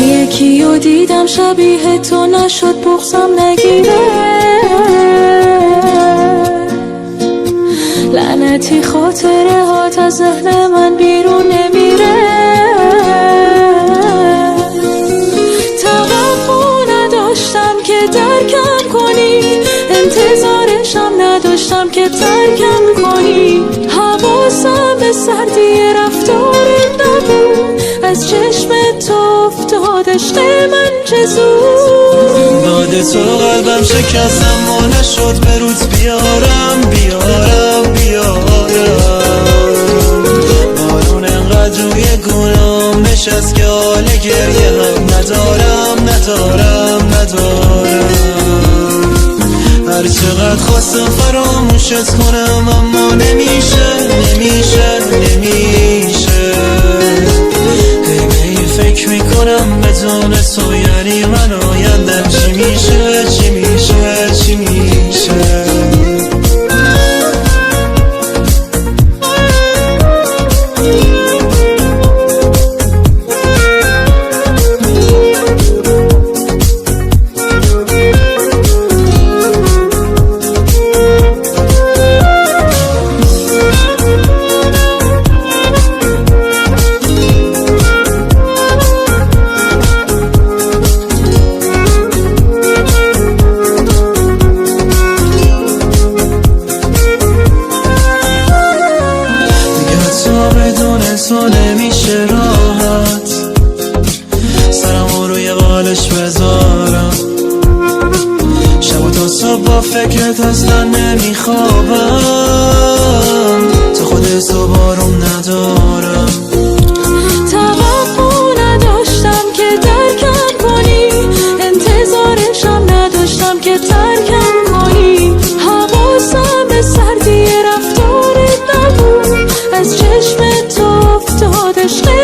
یکیو دیدم شبیه تو نشد بغضم نگیره، لعنتی خاطره هات از ذهن من بیرون نمیره. توقع نداشتم که درکم کنی، انتظارشم نداشتم که ترکم کنی. حواسم به سردی رفتارت نبود، از چشم تو افتاد عشق من چه زود. داد تو قلبم شکستم و نشد به روت بیارم بیارم بیارم. بارون انقدر روی گونام نشست که حال گریه هم ندارم ندارم ندارم. هر چقدر خواستم فراموشت کنم اما نمیشه نمیشه نمیشه. فکر میکنم بدون تو یعنی من آیندم چی میشه چی میشه چی میشه. تو نمیشه راحت سرمو روی قالش بذارم، شب و تا صبح با فکرت اصلا نمیخوابم. تو خودت تو باروم ندارم. توقع نداشتم که درکم کنی، انتظارشم نداشتم که ترکم کنی. حواسم به سردی رفتارت نبود، از چشم تو افتاد عشق